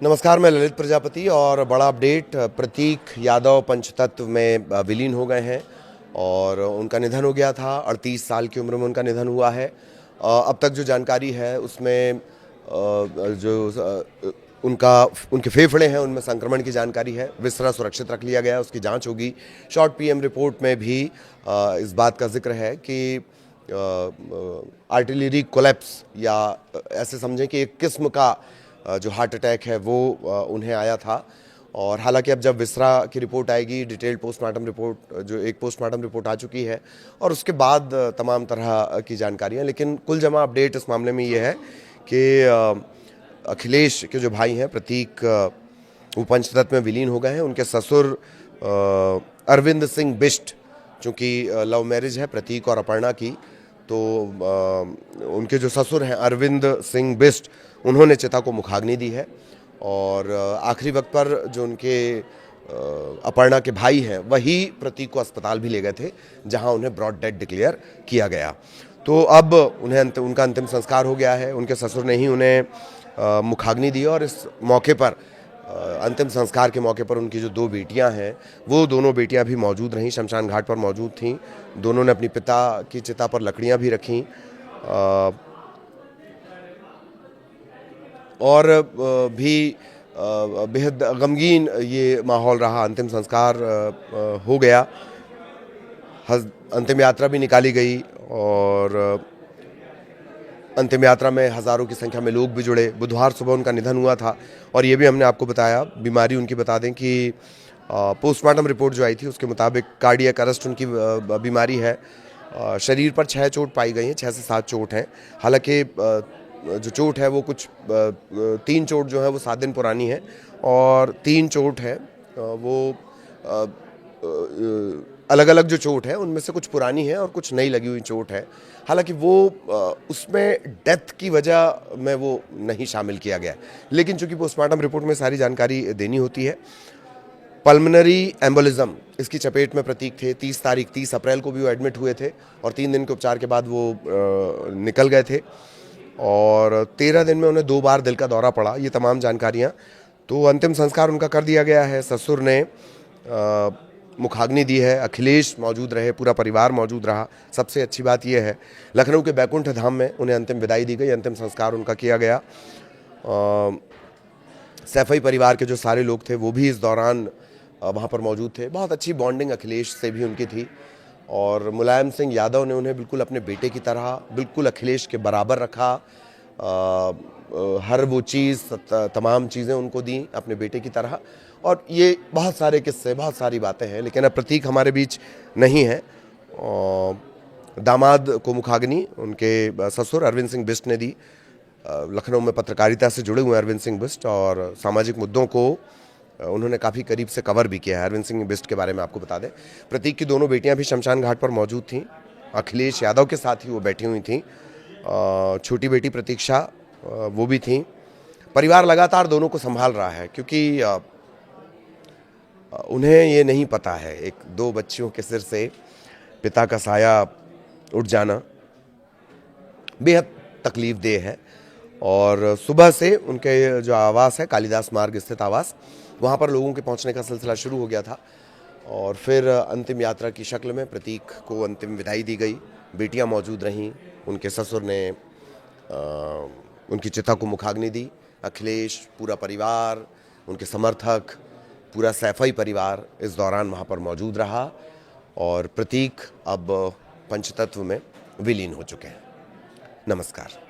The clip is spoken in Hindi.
नमस्कार, मैं ललित प्रजापति और बड़ा अपडेट। प्रतीक यादव पंचतत्व में विलीन हो गए हैं और उनका निधन हो गया था। 38 साल की उम्र में उनका निधन हुआ है। अब तक जो जानकारी है उसमें उनके फेफड़े हैं, उनमें संक्रमण की जानकारी है। विसरा सुरक्षित रख लिया गया, उसकी जांच होगी। शॉर्ट पीएम रिपोर्ट में भी इस बात का जिक्र है कि आर्टिलरी कोलैप्स या ऐसे समझें कि एक किस्म का जो हार्ट अटैक है वो उन्हें आया था। और हालांकि अब जब विसरा की रिपोर्ट आएगी, डिटेल्ड पोस्टमार्टम रिपोर्ट, जो एक पोस्टमार्टम रिपोर्ट आ चुकी है, और उसके बाद तमाम तरह की जानकारियां। लेकिन कुल जमा अपडेट इस मामले में ये है कि अखिलेश के जो भाई हैं प्रतीक, वो पंचतत्व में विलीन हो गए हैं। उनके ससुर अरविंद सिंह बिष्ट, चूँकि लव मैरिज है प्रतीक और अपर्णा की, तो उनके जो ससुर हैं अरविंद सिंह बिष्ट, उन्होंने चिता को मुखाग्नि दी है। और आखिरी वक्त पर जो उनके अपर्णा के भाई हैं वही प्रतीक को अस्पताल भी ले गए थे, जहां उन्हें ब्रॉड डेड डिक्लेयर किया गया। तो अब उनका अंतिम संस्कार हो गया है। उनके ससुर ने ही उन्हें मुखाग्नि दी और इस मौके पर, अंतिम संस्कार के मौके पर, उनकी जो दो बेटियां हैं वो दोनों बेटियां भी मौजूद रहीं, शमशान घाट पर मौजूद थीं। दोनों ने अपनी पिता की चिता पर लकड़ियां भी रखीं और भी बेहद गमगीन ये माहौल रहा। अंतिम संस्कार हो गया, अंतिम यात्रा भी निकाली गई और अंतिम यात्रा में हज़ारों की संख्या में लोग भी जुड़े। बुधवार सुबह उनका निधन हुआ था और ये भी हमने आपको बताया। बीमारी उनकी बता दें कि पोस्टमार्टम रिपोर्ट जो आई थी उसके मुताबिक कार्डियक अरेस्ट उनकी बीमारी है। शरीर पर 6 चोट पाई गई हैं, 6 से 7 चोट हैं। हालांकि जो चोट है वो कुछ 3 चोट जो है वो 7 दिन पुरानी है और 3 चोट है वो अलग अलग जो चोट है उनमें से कुछ पुरानी है और कुछ नई लगी हुई चोट है। हालांकि वो उसमें डेथ की वजह में वो नहीं शामिल किया गया, लेकिन चूंकि पोस्टमार्टम रिपोर्ट में सारी जानकारी देनी होती है। पल्मोनरी एम्बोलिज्म, इसकी चपेट में प्रतीक थे। 30 अप्रैल को भी वो एडमिट हुए थे और 3 दिन के उपचार के बाद वो निकल गए थे और 13 दिन में उन्हें 2 बार दिल का दौरा पड़ा। ये तमाम जानकारियाँ। तो अंतिम संस्कार उनका कर दिया गया है। ससुर ने मुखाग्नि दी है, अखिलेश मौजूद रहे, पूरा परिवार मौजूद रहा। सबसे अच्छी बात यह है, लखनऊ के बैकुंठ धाम में उन्हें अंतिम विदाई दी गई, अंतिम संस्कार उनका किया गया। सैफई परिवार के जो सारे लोग थे वो भी इस दौरान वहाँ पर मौजूद थे। बहुत अच्छी बॉन्डिंग अखिलेश से भी उनकी थी और मुलायम सिंह यादव ने उन्हें बिल्कुल अपने बेटे की तरह, बिल्कुल अखिलेश के बराबर रखा। हर वो चीज़, तमाम चीज़ें उनको दी अपने बेटे की तरह। और ये बहुत सारे किस्से, बहुत सारी बातें हैं। लेकिन अब प्रतीक हमारे बीच नहीं है। दामाद को मुखाग्नि उनके ससुर अरविंद सिंह बिष्ट ने दी। लखनऊ में पत्रकारिता से जुड़े हुए अरविंद सिंह बिष्ट और सामाजिक मुद्दों को उन्होंने काफ़ी करीब से कवर भी किया है। अरविंद सिंह बिष्ट के बारे में आपको बता दें, प्रतीक की दोनों बेटियां भी शमशान घाट पर मौजूद थीं। अखिलेश यादव के साथ ही वो बैठी हुई थीं। छोटी बेटी प्रतीक्षा वो भी थीं। परिवार लगातार दोनों को संभाल रहा है क्योंकि उन्हें ये नहीं पता है, एक 2 बच्चियों के सिर से पिता का साया उठ जाना बेहद तकलीफदेह है। और सुबह से उनके जो आवास है, कालिदास मार्ग स्थित आवास, वहाँ पर लोगों के पहुँचने का सिलसिला शुरू हो गया था और फिर अंतिम यात्रा की शक्ल में प्रतीक को अंतिम विदाई दी गई। बेटियाँ मौजूद रहीं, उनके ससुर ने उनकी चिता को मुखाग्नि दी। अखिलेश, पूरा परिवार, उनके समर्थक, पूरा सैफई परिवार इस दौरान वहाँ पर मौजूद रहा और प्रतीक अब पंचतत्व में विलीन हो चुके हैं। नमस्कार।